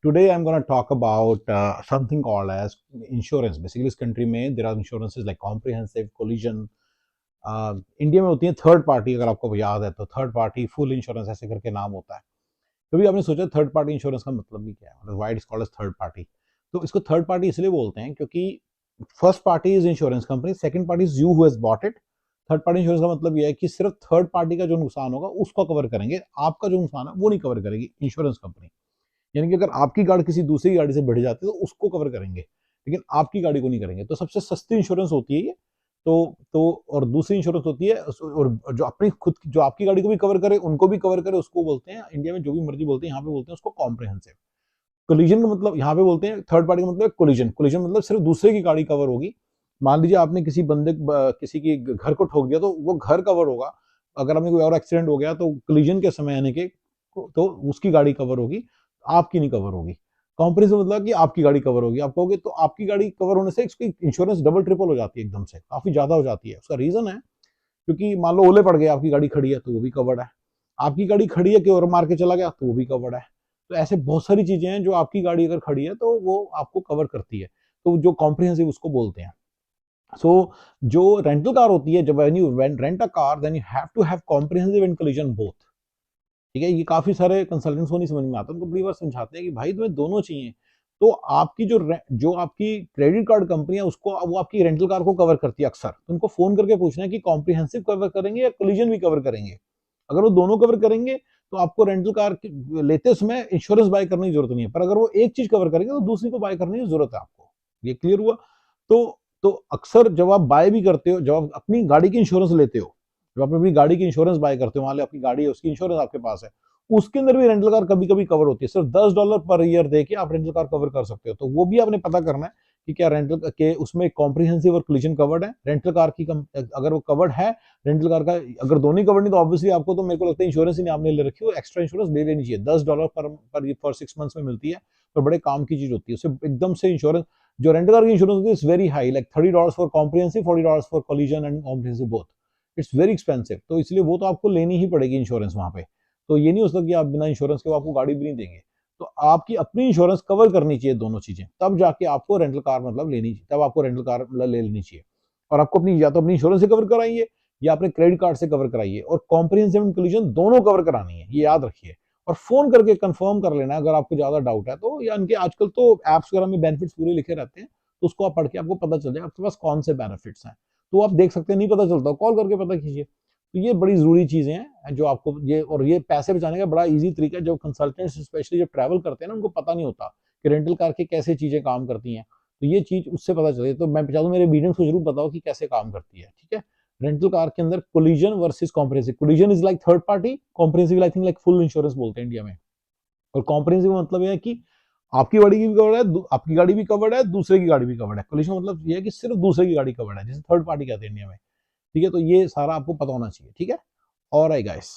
Today I'm going to talk about something called as insurance. Basically, इस country में there are insurances like comprehensive, collision. India में होती है third party, अगर आपको याद है तो थर्ड पार्टी फुल इंश्योरेंस ऐसे करके नाम होता है। कभी आपने सोचा थर्ड पार्टी इंश्योरेंस का मतलब भी क्या है, मतलब why it's called as third party? तो इसको थर्ड पार्टी इसलिए बोलते हैं क्योंकि first party is insurance company, second party is you who has bought it. Third party insurance का मतलब यह है कि सिर्फ थर्ड पार्टी का जो नुकसान होगा उसको कवर करेंगे, आपका जो नुकसान है वो नहीं कवर करेगी इंश्योरेंस कंपनी। यानी कि अगर आपकी गाड़ी किसी दूसरी गाड़ी से भिड़ जाती है तो उसको कवर करेंगे, लेकिन आपकी गाड़ी को नहीं करेंगे। तो सबसे सस्ती इंश्योरेंस होती है ये। तो और दूसरी इंश्योरेंस होती है और जो अपनी खुद जो आपकी गाड़ी को भी कवर करे उनको भी कवर करे, उसको बोलते हैं इंडिया में जो भी मर्जी बोलते हैं, यहाँ पे बोलते हैं उसको कॉम्प्रिहेंसिव। कोलिजन का मतलब यहाँ पे बोलते हैं थर्ड पार्टी का मतलब कोलिजन। कोलिजन मतलब सिर्फ दूसरे की गाड़ी कवर होगी। मान लीजिए आपने किसी बंदे किसी की घर को ठोक दिया तो वो घर कवर होगा। अगर आपने कोई और एक्सीडेंट हो गया तो कोलिजन के समय आने के तो उसकी गाड़ी कवर होगी, आपकी नहीं कवर होगी। कॉम्प्रिहेंसिव मतलब कि आपकी गाड़ी कवर होगी। आप कहोगे तो आपकी गाड़ी कवर होने से इसकी इंश्योरेंस डबल ट्रिपल हो जाती है, एकदम से काफी ज्यादा हो जाती है। उसका रीजन है क्योंकि मान लो ओले पड़ गए, आपकी गाड़ी खड़ी है तो वो भी कवर्ड है। आपकी गाड़ी खड़ी है कि और मार के चला गया तो वो भी कवर्ड है। तो ऐसे बहुत सारी चीजें हैं जो आपकी गाड़ी अगर खड़ी है तो वो आपको कवर करती है, तो जो कॉम्प्रिहेंसिव उसको बोलते हैं। सो जो रेंटल कार होती है, जब you rent a car then you have to have comprehensive and collision both. ठीक है, ये काफी सारे कंसल्टेंट्स को नहीं समझ में आता, उनको बड़ी बार समझाते हैं कि भाई तुम्हें दोनों चाहिए। तो आपकी जो आपकी क्रेडिट कार्ड कंपनी है उसको वो आपकी रेंटल कार को कवर करती है अक्सर, तो उनको फोन करके पूछना है कि कॉम्प्रिहेंसिव कवर करेंगे या कोलिजन भी कवर करेंगे। अगर वो दोनों कवर करेंगे तो आपको रेंटल कार लेते समय इंश्योरेंस बाय करने की जरूरत नहीं है, पर अगर वो एक चीज कवर करेंगे तो दूसरी को बाय करने की जरूरत है आपको। ये क्लियर हुआ? तो अक्सर जब आप बाय भी करते हो, जब आप अपनी गाड़ी की इंश्योरेंस लेते हो, जब आप अपनी गाड़ी की इंश्योरेंस बाय करते हो, मान लो आपकी गाड़ी है उसकी इंश्योरेंस आपके पास है, उसके अंदर भी रेंटल कार कभी कभी कवर होती है। सिर्फ $10 पर ईयर देके आप रेंटल कार कवर कर सकते हो। तो वो भी आपने पता करना है कि क्या रेंटल के उसमें कॉम्प्रिहेंसिव और कोलिजन कवर्ड है। रेंटल कार की अगर वो कवर्ड है रेंटल कार का, अगर दोनों ही कवर्ड नहीं तो ऑब्वियसली आपको, तो मेरे को लगता है इंश्योरेंस ही नहीं आपने ले रखी हो, एक्स्ट्रा इंश्योरेंस ले लेनी चाहिए। $10 पर 6 मंथ्स में मिलती है, तो बड़े काम की चीज होती है। उससे एकदम से इंश्योरेंस, जो रेंटल कार की इंश्योरेंस होती है is very high, like $30 for comprehensive, $40 for collision and comprehensive both. It's very expensive, तो इसलिए वो तो आपको लेनी ही पड़ेगी इंश्योरेंस वहां पे। तो ये नहीं हो सकता कि आप बिना इंश्योरेंस के आपको गाड़ी भी नहीं देंगे। तो आपकी अपनी इंश्योरेंस कवर करनी चाहिए दोनों चीजें, तब जाके आपको रेंटल कार मतलब लेनी चाहिए, तब आपको रेंटल कार मतलब ले लेनी चाहिए। और आपको अपनी या तो अपनी इंश्योरेंस से कवर कराइए या अपने क्रेडिट कार्ड से कवर कराइए, और कॉम्प्रिहेंसिव एंड कोलिजन दोनों कवर करानी है, ये याद रखिए। और फोन करके कंफर्म कर लेना अगर आपको ज्यादा डाउट है तो, या इनके आजकल तो एप्स वगैरह में बेनिफिट्स पूरे लिखे रहते हैं, तो उसको आप पढ़ के आपको पता चल जाए आपके पास कौन से बेनिफिट्स हैं। तो आप देख सकते हैं, नहीं पता चलता कॉल करके पता कीजिए। तो ये बड़ी जरूरी चीजें हैं जो आपको, ये और ये पैसे बचाने का बड़ा इजी तरीका है। जो कंसल्टेंट्स स्पेशली जब ट्रैवल करते हैं ना, उनको पता नहीं होता कि रेंटल कार की कैसे चीजें काम करती हैं। तो ये चीज उससे पता चले, तो मैं चाहता हूँ मेरे वीडियो को जरूर बताओ कि कैसे काम करती है। ठीक है, रेंटल कार के अंदर collision versus comprehensive. Collision is like third party, comprehensive I think like full insurance बोलते हैं इंडिया में। और कॉम्प्रिहेंसिव का मतलब यह है कि आपकी गाड़ी की भी कवर्ड है, आपकी गाड़ी भी कवर्ड है, दूसरे की गाड़ी भी कवर्ड है। कोलिजन मतलब यह है कि सिर्फ दूसरे की गाड़ी कवर्ड है, जिसे थर्ड पार्टी कहते हैं इंडिया में। ठीक है, तो ये सारा आपको पता होना चाहिए। ठीक है, और आई गाइस।